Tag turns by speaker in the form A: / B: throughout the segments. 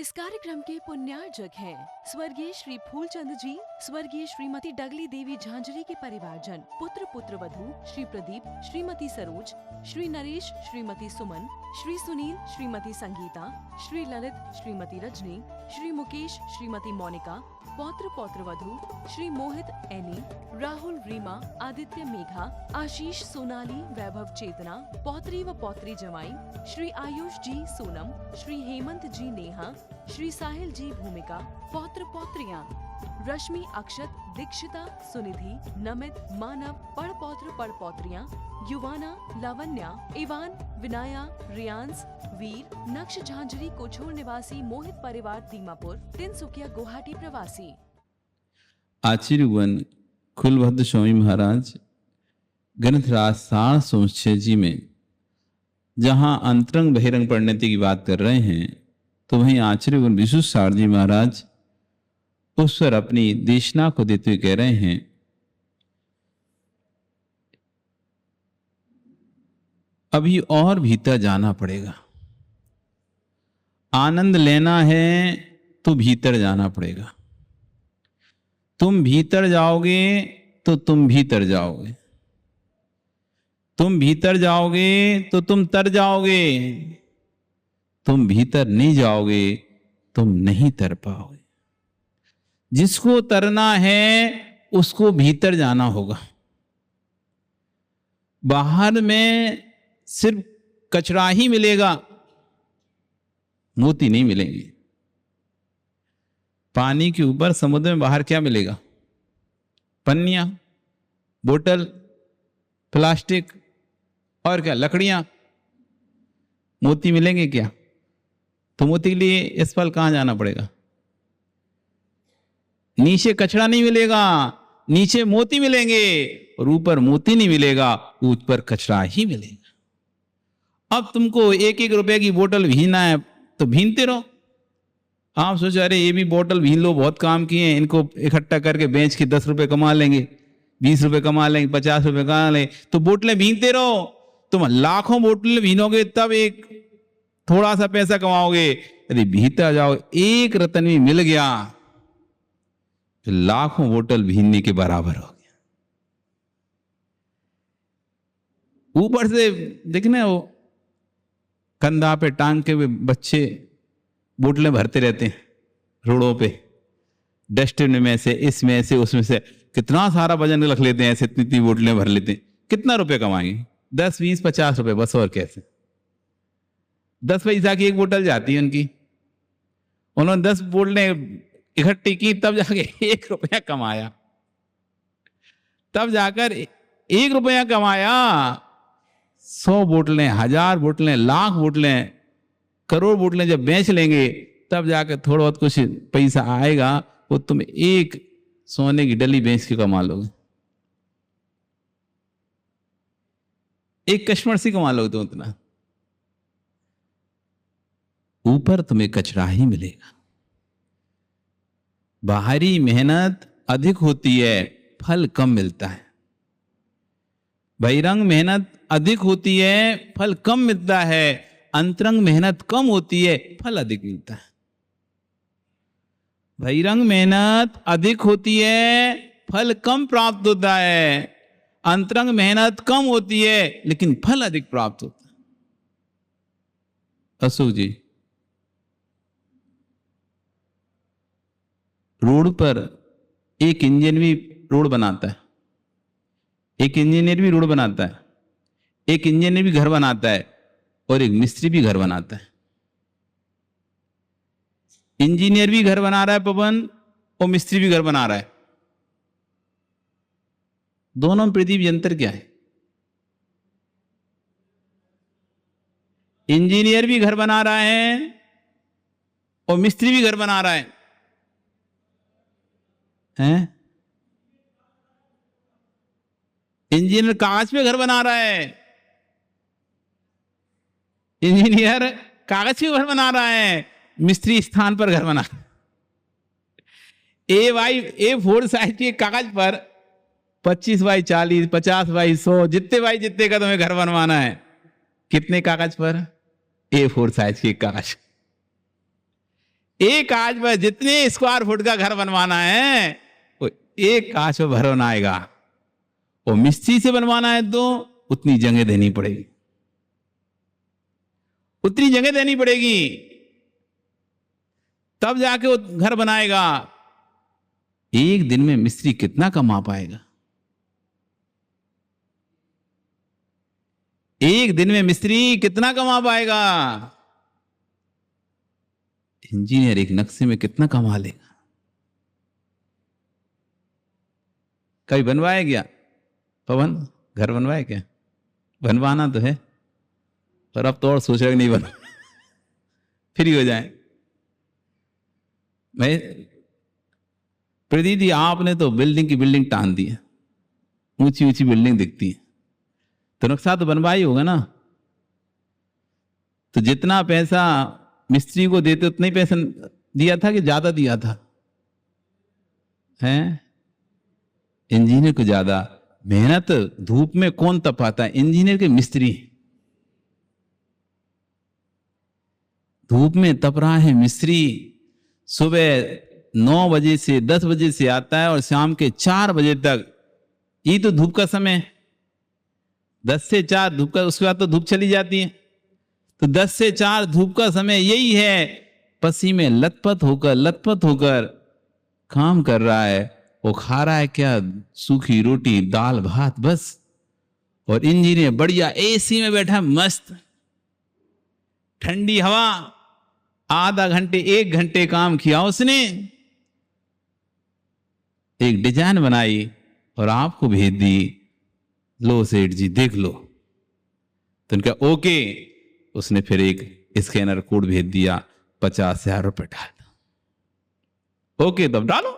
A: इस कार्यक्रम के पुण्यार्जक हैं स्वर्गीय श्री फूलचंद जी, स्वर्गीय श्रीमती डगली देवी झांझरी के परिवारजन, पुत्र पुत्र वधू श्री प्रदीप, श्रीमती सरोज, श्री नरेश, श्रीमती सुमन, श्री सुनील, श्रीमती संगीता, श्री ललित, श्रीमती रजनी, श्री मुकेश, श्रीमती मोनिका, पौत्र पौत्र वधू श्री मोहित, एनी, राहुल, रीमा, आदित्य, मेघा, आशीष, सोनाली, वैभव, चेतना, पौत्री व पौत्री जमाई, श्री आयुष जी, सोनम, श्री हेमंत जी, नेहा, श्री साहिल जी, भूमिका, पौत्र पौत्रियां रश्मि, अक्षत, दीक्षिता, सुनिधि, नमित, मानव, पड़पौत्र पड़पौत्रियां, युवाना, लावण्या, इवान, विनाया, रियांस, वीर, नक्श झांझरी, कोछोर निवासी, मोहित परिवार, दीमापुर, तिनसुकिया, गुवाहाटी प्रवासी।
B: आचार्यगण कुलभद्र स्वामी महाराज ग्रंथराज 706 जी में जहां अंतरंग बहिरंग परिणति की बात कर रहे हैं, तो वहीं आचार्यगण विशुद्ध सार जी महाराज उस पर अपनी देशना को देते हुए कह रहे हैं, अभी और भीतर जाना पड़ेगा। आनंद लेना है तो भीतर जाना पड़ेगा। तुम भीतर जाओगे तो तुम भीतर जाओगे, तुम भीतर जाओगे तो तुम तर जाओगे, तुम भीतर नहीं जाओगे तुम नहीं तर पाओगे। जिसको तरना है उसको भीतर जाना होगा। बाहर में सिर्फ कचरा ही मिलेगा, मोती नहीं मिलेंगे। पानी के ऊपर समुद्र में बाहर क्या मिलेगा? पन्नियां, बोतल, प्लास्टिक और क्या, लकड़ियां। मोती मिलेंगे क्या? तो मोती के लिए इस पल कहां जाना पड़ेगा? नीचे कचरा नहीं मिलेगा, नीचे मोती मिलेंगे, और ऊपर मोती नहीं मिलेगा, ऊपर कचरा ही मिलेगा। अब तुमको 1-1 रुपए की बोतल भीनना है तो भीनते रहो। आप सोचो अरे ये भी बोतल भीन लो, बहुत काम किए हैं, इनको इकट्ठा करके बेच के 10 रुपए कमा लेंगे, 20 रुपए कमा लेंगे, 50 रुपए कमा लेंगे। तो बोतलें भीनते रहो। तुम लाखों बोतलें भीनोगे तब एक थोड़ा सा पैसा कमाओगे। यदि भीतर जाओ, एक रतन भी मिल गया तो लाखों बोतल भीनने के बराबर हो गया। ऊपर से देखना, वो कंधा पे टांग के बच्चे बोतलें भरते रहते हैं रोडों पे, डस्टबिन में से, इसमें से, उसमें से, कितना सारा वजन रख लेते हैं, ऐसे इतनी बोतलें भर लेते हैं। कितना रुपए कमाएंगे? 10, 20, 50 रुपए बस, और कैसे? 10 पैसा की एक बोतल जाती है उनकी। उन्होंने 10 बोतलें इकट्ठी की, तब जाके 1 रुपया कमाया, तब जाकर 1 रुपया कमाया। 100 बोतलें, 1000 बोतलें, लाख बोतलें, करोड़ बोतलें जब बेच लेंगे, तब जाकर थोड़ा बहुत कुछ पैसा आएगा, वो तुम एक सोने की डली बेच के कमा लोगे, एक कश्मीर से कमा लोगे तुम उतना। ऊपर तुम्हें कचरा ही मिलेगा। बाहरी मेहनत अधिक होती है, फल कम मिलता है। बहिरंग मेहनत अधिक होती है, फल कम मिलता है। अंतरंग मेहनत कम होती है, फल अधिक मिलता है। बहिरंग मेहनत अधिक होती है, फल कम प्राप्त होता है। अंतरंग मेहनत कम होती है, लेकिन फल अधिक प्राप्त होता है। अशोक जी, रोड पर एक इंजीनियर भी रोड बनाता है, एक इंजीनियर भी रोड बनाता है, एक इंजीनियर भी घर बनाता है, और एक मिस्त्री भी घर बनाता है। इंजीनियर भी घर बना रहा है पवन, और मिस्त्री भी घर बना रहा है। दोनों में पृथ्वी अंतर क्या है? इंजीनियर भी घर बना रहा है और मिस्त्री भी घर बना रहा है, हैं? इंजीनियर कागज पे घर बना रहा है, इंजीनियर कागज के घर बना रहा है, मिस्त्री स्थान पर घर बना। A4 साइज के कागज पर 25 बाई 40, 50 बाई 100, जितने का तुम्हें घर बनवाना है। कितने कागज पर? A4 साइज के कागज। एक कांच पर जितने स्क्वायर फुट का घर बनवाना है वो एक कांच पर भरना आएगा, और मिस्त्री से बनवाना है तो उतनी जगह देनी पड़ेगी, उतनी जगह देनी पड़ेगी, तब जाके वो घर बनाएगा। एक दिन में मिस्त्री कितना कमा पाएगा? एक दिन में मिस्त्री कितना कमा पाएगा? इंजीनियर एक नक्शे में कितना कमा लेगा? कभी बनवाया क्या पवन? घर बनवाया क्या? बनवाना तो है, पर अब तो और सोच रहे नहीं बना फ्री हो जाए। मैं प्रदीप जी, आपने तो बिल्डिंग की बिल्डिंग टान दी है, ऊंची ऊंची बिल्डिंग दिखती है, तो नक्शा तो बनवा ही होगा ना। तो जितना पैसा मिस्त्री को देते उतना ही पैसा दिया था कि ज्यादा दिया था? हैं? इंजीनियर को ज्यादा मेहनत। धूप में कौन तपाता है? इंजीनियर के मिस्त्री। धूप में तप रहा है मिस्त्री, सुबह 9 बजे से 10 बजे से आता है और शाम के 4 बजे तक, ये तो धूप का समय, 10 से 4 धूप का, उसके बाद तो धूप चली जाती है। तो 10 से 4 धूप का समय यही है, पसीने में लथपथ होकर काम कर रहा है। वो खा रहा है क्या? सूखी रोटी, दाल भात बस। और इंजीनियर बढ़िया एसी में बैठा, मस्त ठंडी हवा, आधा घंटे 1 घंटे काम किया उसने, एक डिजाइन बनाई और आपको भेज दी, लो सेठ जी देख लो। तो उनका ओके, उसने फिर एक स्कैनर कोड भेज दिया, 50,000 रुपए डाल दो। ओके तब डालो।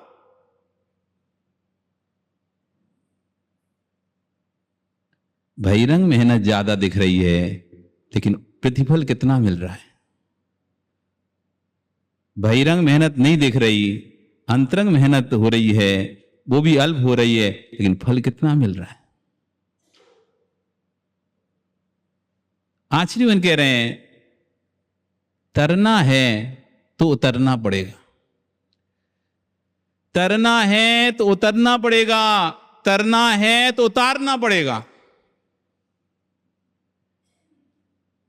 B: बहिरंग मेहनत ज्यादा दिख रही है, लेकिन प्रतिफल कितना मिल रहा है? बहिरंग मेहनत नहीं दिख रही, अंतरंग मेहनत हो रही है, वो भी अल्प हो रही है, लेकिन फल कितना मिल रहा है? आचार्य कह रहे हैं, तरना है तो उतरना पड़ेगा, तरना है तो उतरना पड़ेगा, तरना है तो उतारना पड़ेगा।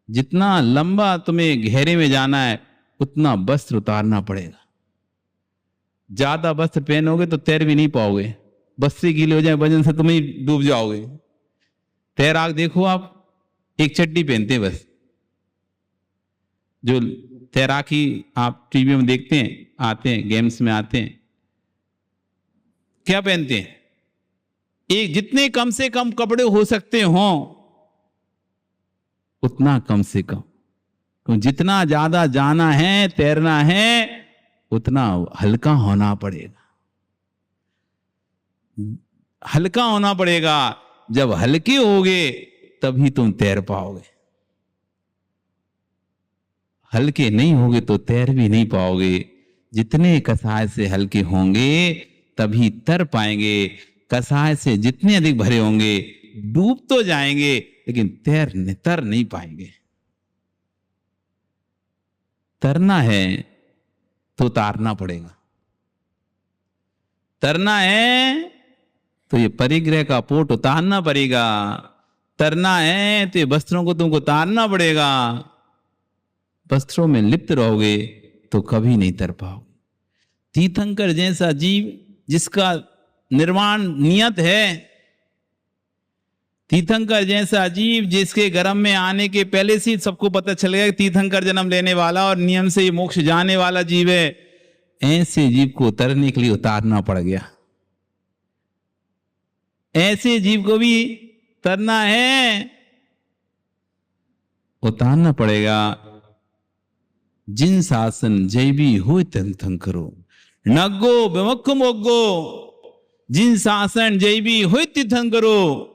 B: जितना लंबा तुम्हें गहरे में जाना है उतना वस्त्र उतारना पड़ेगा। ज्यादा वस्त्र पहनोगे तो तैर भी नहीं पाओगे, वस्त्र गीले हो जाए वजन से तुम ही डूब जाओगे। तैराक देखो आप, एक चड्डी पहनते हैं बस। जो तैराकी आप टीवी में देखते हैं, आते हैं गेम्स में आते हैं, क्या पहनते हैं? एक जितने कम से कम कपड़े हो सकते हों उतना कम से कम, तो जितना ज्यादा जाना है, तैरना है, उतना हल्का होना पड़ेगा, हल्का होना पड़ेगा। जब हल्के होगे तभी तुम तैर पाओगे, हल्के नहीं होगे तो तैर भी नहीं पाओगे। जितने कसाय से हल्के होंगे तभी तर पाएंगे, कसाय से जितने अधिक भरे होंगे डूब तो जाएंगे लेकिन तर नहीं पाएंगे। तरना है तो उतारना पड़ेगा, तरना है तो ये परिग्रह का पोट उतारना पड़ेगा, तरना है तो ये वस्त्रों को तुमको उतारना पड़ेगा। वस्त्रों में लिप्त रहोगे तो कभी नहीं तर पाओगे। तीर्थंकर जैसा जीव जिसका निर्वाण नियत है, तीर्थंकर जैसा जीव जिसके गर्भ में आने के पहले से सबको पता चल गया तीर्थंकर जन्म लेने वाला और नियम से मोक्ष जाने वाला जीव है, ऐसे जीव को उतरने के लिए उतारना पड़ गया। ऐसे जीव को भी तरना है, उतारना पड़ेगा। जिन शासन जय भी हो तीर्थंकरो नगो विमुख मोगो, जिन शासन जय भी हो तीर्थंकरो,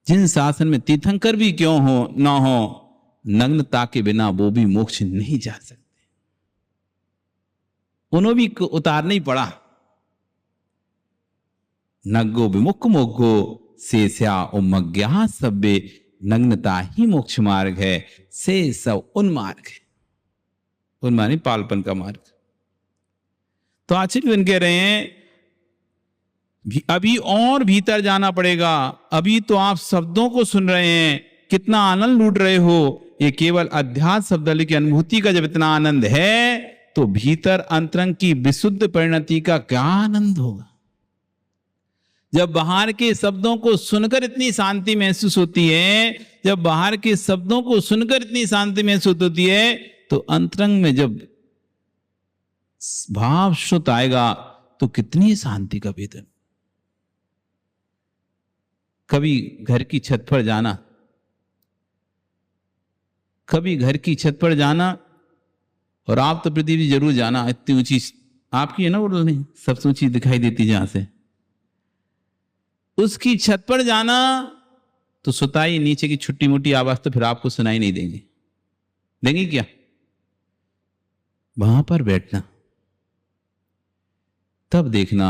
B: जिन शासन में तीर्थंकर भी क्यों हो ना हो, नग्नता के बिना वो भी मोक्ष नहीं जा सकते, उन्होंने भी उतारना ही पड़ा। नग्गो विमुख मोगो शेषा उमज्ञा सब्बे, नग्नता ही मोक्ष मार्ग है, से सब उन्मार्ग है। उन माने पालपन का मार्ग। तो आचार्य कह रहे हैं अभी और भीतर जाना पड़ेगा। अभी तो आप शब्दों को सुन रहे हैं, कितना आनंद लूट रहे हो। ये केवल अध्यात्म शब्द की अनुभूति का जब इतना आनंद है, तो भीतर अंतरंग की विशुद्ध परिणति का क्या आनंद होगा। जब बाहर के शब्दों को सुनकर इतनी शांति महसूस होती है, जब बाहर के शब्दों को सुनकर इतनी शांति महसूस होती है, तो अंतरंग में जब भाव शुद्ध आएगा तो कितनी शांति का वेदन। कभी घर की छत पर जाना, कभी घर की छत पर जाना, और आप तो पृथ्वी भी जरूर जाना, इतनी ऊंची आपकी है ना वो, नहीं सबसे ऊंची दिखाई देती जहां से, उसकी छत पर जाना तो सुताई नीचे की छोटी मोटी आवाज तो फिर आपको सुनाई नहीं देंगी, देंगी क्या। वहां पर बैठना, तब देखना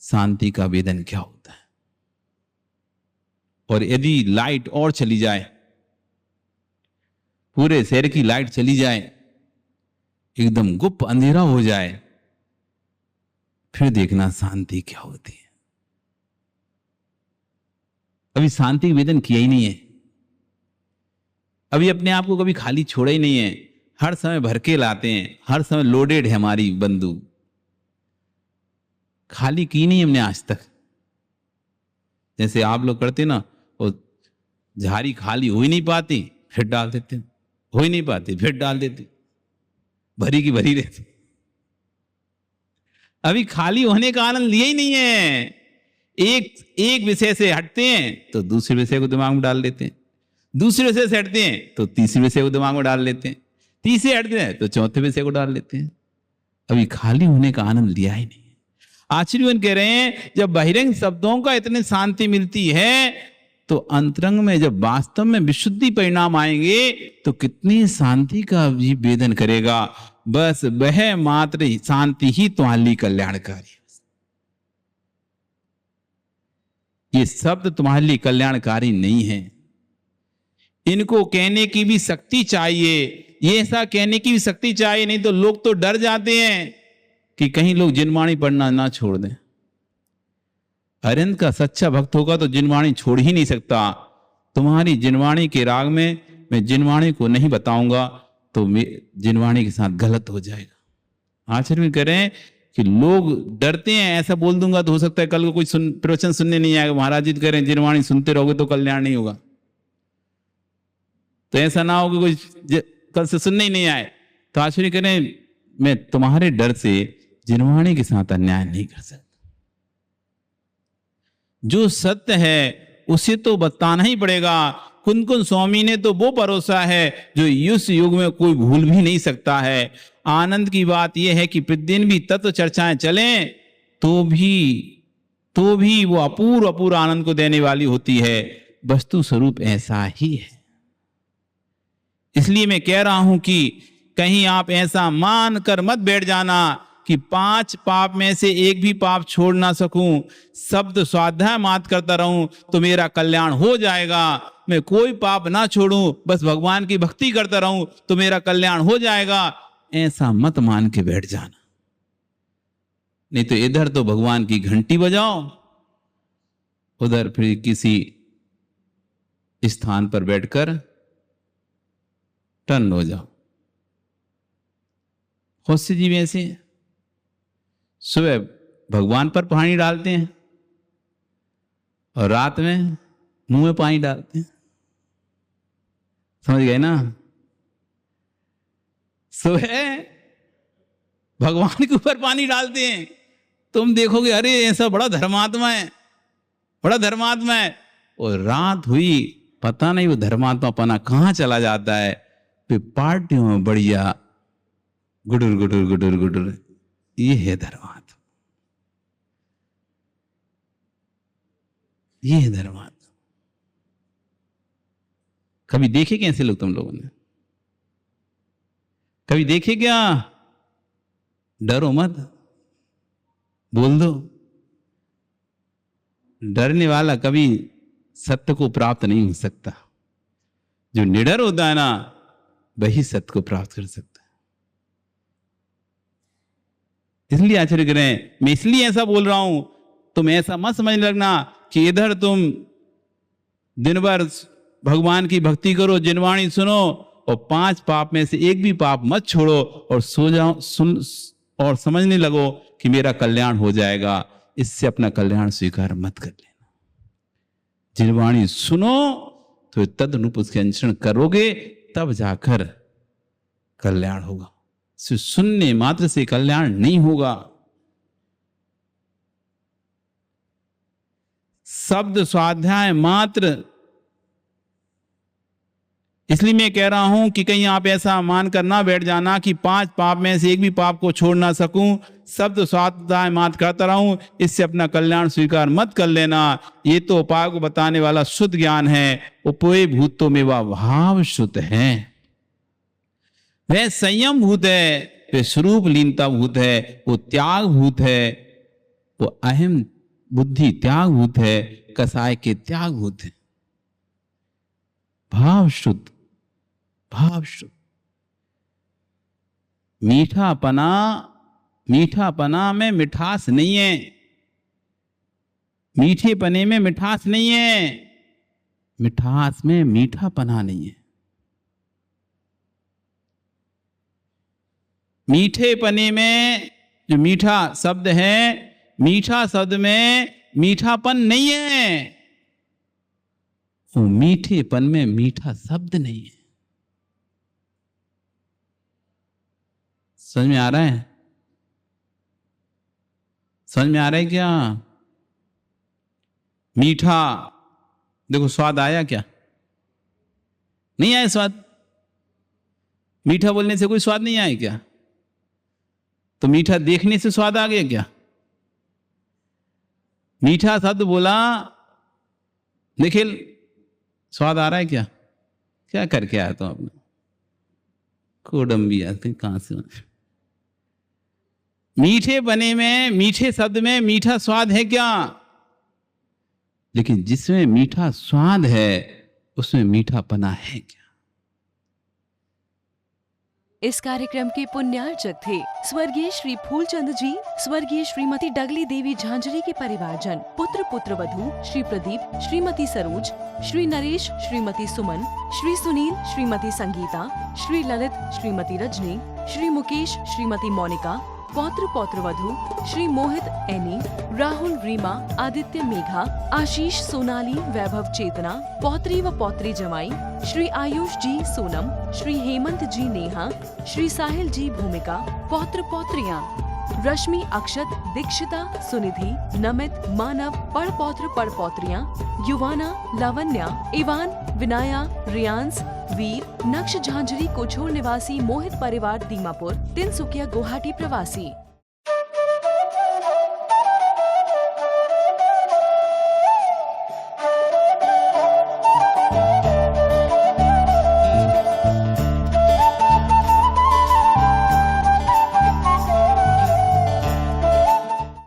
B: शांति का वेदन क्या होता है। और यदि लाइट और चली जाए, पूरे शहर की लाइट चली जाए, एकदम गुप्त अंधेरा हो जाए, फिर देखना शांति क्या होती है। अभी शांति वेदन किया ही नहीं है, अभी अपने आप को कभी खाली छोड़ा ही नहीं है। हर समय भर के लाते हैं, हर समय लोडेड है हमारी बंदूक, खाली की नहीं हमने आज तक। जैसे आप लोग करते ना, वो झाड़ी खाली हो ही नहीं पाती फिर डाल देते, हो ही नहीं पाती फिर डाल देते, भरी की भरी रहती। अभी खाली होने का आनंद लिया ही नहीं है। एक विषय से हटते हैं तो दूसरे विषय को दिमाग में डाल लेते हैं, दूसरे विषय से हटते हैं तो तीसरे विषय को दिमाग में डाल लेते हैं, तीसरे हटते हैं तो चौथे विषय को डाल लेते हैं। अभी खाली होने का आनंद लिया ही नहीं। आचार्य कह रहे हैं जब बहिरंग शब्दों का इतनी शांति मिलती है, तो अंतरंग में जब वास्तव में विशुद्धि परिणाम आएंगे तो कितनी शांति का भी वेदन करेगा। बस वह मात्र शांति ही तुम्हारी कल्याणकारी। ये शब्द तुम्हारे लिए कल्याणकारी नहीं है, इनको कहने की भी शक्ति चाहिए, ये ऐसा कहने की भी शक्ति चाहिए। नहीं तो लोग तो डर जाते हैं कि कहीं लोग जिनवाणी पढ़ना ना छोड़ दें। अरिहंत का सच्चा भक्त होगा तो जिनवाणी छोड़ ही नहीं सकता। तुम्हारी जिनवाणी के राग में मैं जिनवाणी को नहीं बताऊंगा तो जिनवाणी के साथ गलत हो जाएगा। आचार्य कह रहे हैं कि लोग डरते हैं, ऐसा बोल दूंगा तो हो सकता है कल को कोई प्रवचन सुनने नहीं आएगा। महाराज जी कह रहे हैं जिनवाणी सुनते रहोगे तो कल्याण नहीं होगा। तो ऐसा ना हो कि कोई कल से सुनने ही नहीं आए। तो आचार्य कह रहे हैं मैं तुम्हारे डर से जिनवाणी के साथ अन्याय नहीं कर सकता। जो सत्य है उसे तो बताना ही पड़ेगा। कुंदकुंद स्वामी ने तो वो भरोसा है जो इस युग में कोई भूल भी नहीं सकता है। आनंद की बात यह है कि प्रतिदिन भी तत्व चर्चाएं चलें तो भी वो अपूर्व आनंद को देने वाली होती है। वस्तु स्वरूप ऐसा ही है। इसलिए मैं कह रहा हूं कि कहीं आप ऐसा मान कर मत बैठ जाना कि 5 पाप में से एक भी पाप छोड़ ना सकूं, शब्द स्वाध्याय मात्र करता रहूं तो मेरा कल्याण हो जाएगा। मैं कोई पाप ना छोड़ूं, बस भगवान की भक्ति करता रहूं तो मेरा कल्याण हो जाएगा। ऐसा मत मान के बैठ जाना। नहीं तो इधर तो भगवान की घंटी बजाओ, उधर फिर किसी स्थान पर बैठकर टर्न हो जाओ। होस्य जी भी ऐसे सुबह भगवान पर पानी डालते हैं और रात में मुंह में पानी डालते हैं। समझ गए ना? सुबह भगवान के ऊपर पानी डालते हैं, तुम देखोगे अरे ऐसा बड़ा धर्मात्मा है, बड़ा धर्मात्मा है। और रात हुई पता नहीं वो धर्मात्मा पना कहां चला जाता है। फिर पार्टियों में बढ़िया गुडुर गुडुर गुडुर गुडुर। ये है धर्मात्मा, ये है धर्मात्मा। कभी देखे कैसे लोग तुम लोगों ने? कभी देखे क्या? डरो मत, बोल दो। डरने वाला कभी सत्य को प्राप्त नहीं हो सकता। जो निडर होता है ना वही सत्य को प्राप्त कर सकता है। इसलिए आचार्य कह रहे हैं, मैं इसलिए ऐसा बोल रहा हूं, तुम ऐसा मत समझ लगना कि इधर तुम दिन भर भगवान की भक्ति करो, जिनवाणी सुनो और 5 पाप में से एक भी पाप मत छोड़ो और सो जाओ, सुन और समझने लगो कि मेरा कल्याण हो जाएगा। इससे अपना कल्याण स्वीकार मत कर लेना। जिनवाणी सुनो तो तदनुरूप उसके अनुसरण करोगे, तब जाकर कल्याण होगा। सिर्फ सुनने मात्र से कल्याण नहीं होगा। शब्द स्वाध्याय मात्र। इसलिए मैं कह रहा हूं कि कहीं आप ऐसा मानकर ना बैठ जाना कि 5 पाप में से एक भी पाप को छोड़ ना सकूं, शब्द स्वाध्याय मात्र करता रहूं, इससे अपना कल्याण स्वीकार मत कर लेना। ये तो उपाय को बताने वाला शुद्ध ज्ञान है। उपोय भूतों में वह भाव शुद्ध है, वह संयम भूत है, वह स्वरूप लीनता भूत है, वो त्याग भूत है, वो अहम बुद्धि त्याग भूत है, कसाय के त्याग भूत है। भाव शुद्ध, भाव शुद्ध। मीठापना में मिठास नहीं है, मीठेपने में मिठास नहीं है, मिठास में मीठापना नहीं है। मीठेपने में जो मीठा शब्द है, मीठा शब्द में मीठापन नहीं है, वो मीठेपन में मीठा शब्द नहीं है। समझ में आ रहा है? समझ में आ रहा है क्या? मीठा देखो, स्वाद आया क्या? नहीं आया स्वाद। मीठा बोलने से कोई स्वाद नहीं आया क्या? तो मीठा देखने से स्वाद आ गया क्या? मीठा शब्द बोला, निखिल स्वाद आ रहा है क्या? क्या करके आया तो आपने? कोडम्बी कहां से? मीठे बने में, मीठे शब्द में मीठा स्वाद है क्या? लेकिन जिसमें मीठा स्वाद है उसमें मीठापना है क्या?
A: इस कार्यक्रम के पुण्यार्चक थे स्वर्गीय श्री फूलचंद जी, स्वर्गीय श्रीमती डगली देवी झांझरी के परिवारजन, पुत्र पुत्रवधू श्री प्रदीप, श्रीमती सरोज, श्री नरेश, श्रीमती सुमन, श्री सुनील, श्रीमती संगीता, श्री ललित, श्रीमती रजनी, श्री मुकेश, श्रीमती मोनिका, पौत्र पौत्रवधू श्री मोहित एनी, राहुल रीमा, आदित्य मेघा, आशीष सोनाली, वैभव चेतना, पौत्री व पौत्री जमाई, श्री आयुष जी सोनम, श्री हेमंत जी नेहा, श्री साहिल जी भूमिका, पौत्र पौत्रियां रश्मि, अक्षत, दीक्षिता, सुनिधि, नमित, मानव, पड़पौत्र पड़पौत्रियां, युवाना, लावण्या, इवान, विनाया, रियांस, वीर, नक्श झांझरी, कोछोर निवासी, मोहित परिवार दीमापुर, तिनसुकिया गुवाहाटी प्रवासी।